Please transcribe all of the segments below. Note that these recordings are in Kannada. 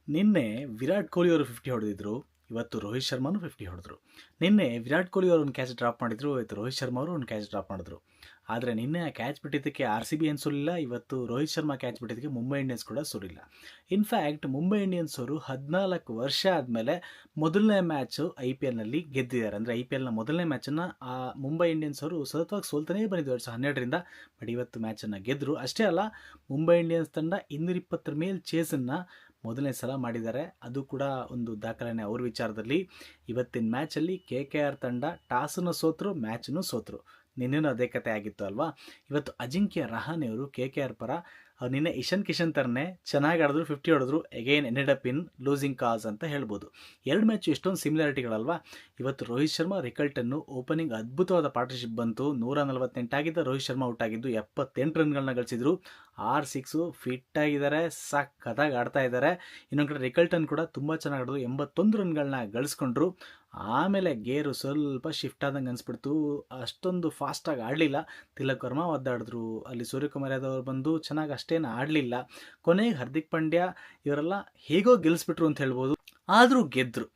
ನಿನ್ನೆ ವಿರಾಟ್ ಕೊಹ್ಲಿ ಅವರು 50 ಹೊಡೆದಿದ್ರು. ಇವತ್ತು ರೋಹಿತ್ ಶರ್ಮಾನು 50 ಹೊಡೆದ್ರು. ನಿನ್ನೆ ವಿರಾಟ್ ಕೊಹ್ಲಿ ಅವರು ಒಂದು ಕ್ಯಾಚ್ ಡ್ರಾಪ್ ಮಾಡಿದ್ರು. ಇವತ್ತು ರೋಹಿತ್ ಶರ್ಮಾ ಅವರು ಒಂದು ಕ್ಯಾಚ್ ಡ್ರಾಪ್ ಮಾಡಿದ್ರು. ಆದರೆ ನಿನ್ನೆ ಆ ಕ್ಯಾಚ್ ಬಿಟ್ಟಿದ್ದಕ್ಕೆ RCB ಏನು ಸೋಲಿಲ್ಲ. ಇವತ್ತು ರೋಹಿತ್ ಶರ್ಮಾ ಕ್ಯಾಚ್ ಬಿಟ್ಟಿದ್ದಕ್ಕೆ ಮುಂಬೈ ಇಂಡಿಯನ್ಸ್ ಕೂಡ ಸೋಲಿಲ್ಲ. ಇನ್ಫ್ಯಾಕ್ಟ್ ಮುಂಬೈ ಇಂಡಿಯನ್ಸ್ ಅವರು 14 ವರ್ಷ ಆದಮೇಲೆ ಮೊದಲನೇ ಮ್ಯಾಚು IPLನಲ್ಲಿ ಗೆದ್ದಿದ್ದಾರೆ. ಅಂದರೆ IPLನ ಮೊದಲನೇ ಮ್ಯಾಚನ್ನು ಆ ಮುಂಬೈ ಇಂಡಿಯನ್ಸ್ ಅವರು ಸತತವಾಗಿ ಸೋಲ್ತಾನೇ ಬಂದಿದ್ದು 2012ರಿಂದ. ಬಟ್ ಇವತ್ತು ಮ್ಯಾಚನ್ನು ಗೆದ್ದರು. ಅಷ್ಟೇ ಅಲ್ಲ, ಮುಂಬೈ ಇಂಡಿಯನ್ಸ್ ತಂಡ 220 ಮೇಲೆ ಚೇಸನ್ನು ಮೊದಲನೇ ಸಲ ಮಾಡಿದ್ದಾರೆ. ಅದು ಕೂಡ ಒಂದು ದಾಖಲೆನೇ ಅವ್ರ ವಿಚಾರದಲ್ಲಿ. ಇವತ್ತಿನ ಮ್ಯಾಚಲ್ಲಿ KKR ತಂಡ ಟಾಸನ್ನು ಸೋತರು, ಮ್ಯಾಚನ್ನು ಸೋತರು. ನಿನ್ನೆನೂ ಅದೇ ಕತೆ ಆಗಿತ್ತು ಅಲ್ವಾ. ಇವತ್ತು ಅಜಿಂಕ್ಯ ರಹಾನೆ ಅವರು KKR ಪರ ನಿನ್ನೆ ಇಶಾನ್ ಕಿಶನ್ ಥರನೇ ಚೆನ್ನಾಗಿ ಆಡಿದ್ರು, 50 ಹೊಡೆದ್ರು. Again ended up in losing cause ಅಂತ ಹೇಳ್ಬೋದು. ಎರಡು ಮ್ಯಾಚು ಎಷ್ಟೊಂದು ಸಿಮಿಲಾರಿಟಿಗಳಲ್ವಾ. ಇವತ್ತು ರೋಹಿತ್ ಶರ್ಮಾ ರಿಕಲ್ಟನ್ನು ಓಪನಿಂಗ್ ಅದ್ಭುತವಾದ ಪಾರ್ಟ್ನರ್ಶಿಪ್ ಬಂತು. 148 ಆಗಿದ್ದ ರೋಹಿತ್ ಶರ್ಮಾ ಔಟ್ ಆಗಿದ್ದು 78 ರನ್ಗಳನ್ನ ಗಳಿಸಿದ್ರು. 6 ಫಿಟ್ ಆಗಿದ್ದಾರೆ, ಸಖತ್ತಾಗಿ ಆಡ್ತಾ ಇದ್ದಾರೆ. ಇನ್ನೊಂದು ಕಡೆ ರಿಕಲ್ಟನ್ ಕೂಡ ತುಂಬ ಚೆನ್ನಾಗಿ ಆಡಿದ್ರು, 81 ರನ್ಗಳನ್ನ ಗಳಿಸ್ಕೊಂಡ್ರು. ಆಮೇಲೆ ಗೇರು ಸ್ವಲ್ಪ ಶಿಫ್ಟ್ ಆದಂಗೆ ಅನಿಸ್ಬಿಡ್ತು. ಅಷ್ಟೊಂದು ಫಾಸ್ಟಾಗಿ ಆಡಲಿಲ್ಲ. ತಿಲಕ್ ವರ್ಮಾ ಒದ್ದಾಡಿದ್ರು, ಅಲ್ಲಿ ಸೂರ್ಯಕುಮಾರ್ ಯಾದವ್ ಅವರು ಬಂದು ಚೆನ್ನಾಗಿ ಅಷ್ಟೇನು ಆಡಲಿಲ್ಲ. ಕೊನೆಗೆ ಹಾರ್ದಿಕ್ ಪಾಂಡ್ಯ ಇವರೆಲ್ಲ ಹೇಗೋ ಗೆಲ್ಲಿಸ್ಬಿಟ್ರು ಅಂತ ಹೇಳ್ಬೋದು. ಆದರೂ ಗೆದ್ದರು.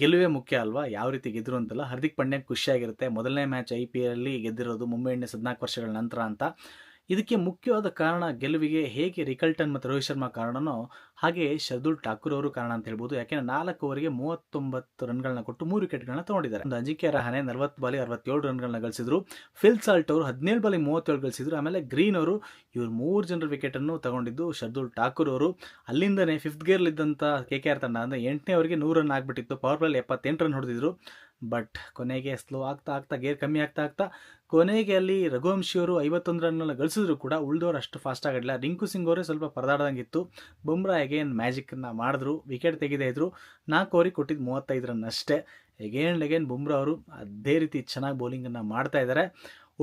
ಗೆಲುವೇ ಮುಖ್ಯ ಅಲ್ವಾ, ಯಾವ ರೀತಿ ಗೆದ್ದರು ಅಂತಲ್ಲ. ಹಾರ್ದಿಕ್ ಪಾಂಡ್ಯ ಖುಷಿಯಾಗಿರುತ್ತೆ. ಮೊದಲನೇ ಮ್ಯಾಚ್ IPLಲ್ಲಿ ಗೆದ್ದಿರೋದು ಮುಂಬೈ ಇಂಡಿಯನ್ಸ್ 14 ವರ್ಷಗಳ ನಂತರ ಅಂತ. ಇದಕ್ಕೆ ಮುಖ್ಯವಾದ ಕಾರಣ ಗೆಲುವಿಗೆ ಹೇಗೆ ರಿಕಲ್ಟನ್ ಮತ್ತು ರೋಹಿತ್ ಶರ್ಮಾ ಕಾರಣನೋ ಹಾಗೆ ಶರ್ದುಲ್ ಠಾಕೂರ್ ಅವರು ಕಾರಣ ಅಂತ ಹೇಳ್ಬೋದು. ಯಾಕೆಂದರೆ 4 ಓವರಿಗೆ 39 ರನ್ಗಳನ್ನ ಕೊಟ್ಟು 3 ವಿಕೆಟ್ಗಳನ್ನ ತೊಗೊಂಡಿದ್ದಾರೆ. ಒಂದು ಅಜಿಂಕ್ಯ ರಹಾನೆ 40 ಬಾಲಿ 67 ರನ್ಗಳನ್ನ ಗಳಿಸಿದ್ರು. ಫಿಲ್ ಸಾಲ್ಟ್ ಅವರು 17 ಬಾಲಿ 37 ಗಳಿಸಿದ್ರು. ಆಮೇಲೆ ಗ್ರೀನ್ ಅವರು ಇವರು 3 ಜನರ ವಿಕೆಟನ್ನು ತಗೊಂಡಿದ್ದು ಶರ್ದುಲ್ ಠಾಕೂರ್ ಅವರು. ಅಲ್ಲಿಂದನೇ 5th ಗೇರ್ಲಿದ್ದಂಥ KKR ತಂಡ ಅಂದರೆ 8ನೇ ಓವರಿಗೆ 100 ರನ್ ಆಗಿಬಿಟ್ಟಿತ್ತು. ಪವರ್ ಪ್ಲೇಯಲ್ಲಿ 78 ರನ್ ಹೊಡೆದಿದ್ರು. ಬಟ್ ಕೊನೆಗೆ ಸ್ಲೋ ಆಗ್ತಾ ಗೇರ್ ಕಮ್ಮಿ ಆಗ್ತಾ ಕೊನೆಗೆ ಅಲ್ಲಿ ರಘುವಂಶಿ ಅವರು 51 ರನ್ಗಳನ್ನ ಗಳಿಸಿದ್ರು ಕೂಡ ಉಳಿದವರು ಅಷ್ಟು ಫಾಸ್ಟಾಗಿ ಆಡಲಿಲ್ಲ. ರಿಂಕು ಸಿಂಗ್ ಅವರೇ ಸ್ವಲ್ಪ ಪರದಾಡ್ದಂಗಿತ್ತು. ಬುಮ್ರಾ ಅಗೇನ್ ಮ್ಯಾಜಿಕನ್ನು ಮಾಡಿದ್ರು, ವಿಕೆಟ್ ತೆಗೆದೇ ಇದ್ರು. 4 ಓವರಿಗೆ ಕೊಟ್ಟಿದ್ದು 35 ರನ್ ಅಷ್ಟೇ. ಅಗೇನ್ ಬುಮ್ರಾ ಅವರು ಅದೇ ರೀತಿ ಚೆನ್ನಾಗಿ ಬೌಲಿಂಗನ್ನು ಮಾಡ್ತಾ ಇದ್ದಾರೆ.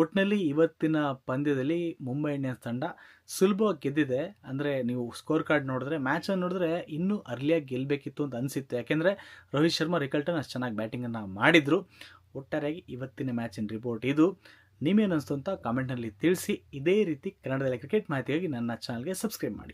ಒಟ್ಟಿನಲ್ಲಿ ಇವತ್ತಿನ ಪಂದ್ಯದಲ್ಲಿ ಮುಂಬೈ ಇಂಡಿಯನ್ಸ್ ತಂಡ ಸುಲಭವಾಗಿ ಗೆದ್ದಿದೆ. ಅಂದರೆ ನೀವು ಸ್ಕೋರ್ ಕಾರ್ಡ್ ನೋಡಿದ್ರೆ, ಮ್ಯಾಚನ್ನು ನೋಡಿದ್ರೆ ಇನ್ನೂ ಅರ್ಲಿಯಾಗಿ ಗೆಲ್ಲಬೇಕಿತ್ತು ಅಂತ ಅನಿಸಿತ್ತು. ಯಾಕೆಂದರೆ ರೋಹಿತ್ ಶರ್ಮಾ ರಿಕಲ್ಟನ್ ಅಷ್ಟು ಚೆನ್ನಾಗಿ ಬ್ಯಾಟಿಂಗನ್ನು ಮಾಡಿದರು. ಒಟ್ಟಾರೆಯಾಗಿ ಇವತ್ತಿನ ಮ್ಯಾಚಿನ ರಿಪೋರ್ಟ್ ಇದು. ನಿಮೇನು ಅನಿಸ್ತು ಅಂತ ಕಾಮೆಂಟ್ನಲ್ಲಿ ತಿಳಿಸಿ. ಇದೇ ರೀತಿ ಕನ್ನಡದಲ್ಲಿ ಕ್ರಿಕೆಟ್ ಮಾಹಿತಿಯಾಗಿ ನನ್ನ ಚಾನಲ್ಗೆ ಸಬ್ಸ್ಕ್ರೈಬ್ ಮಾಡಿ.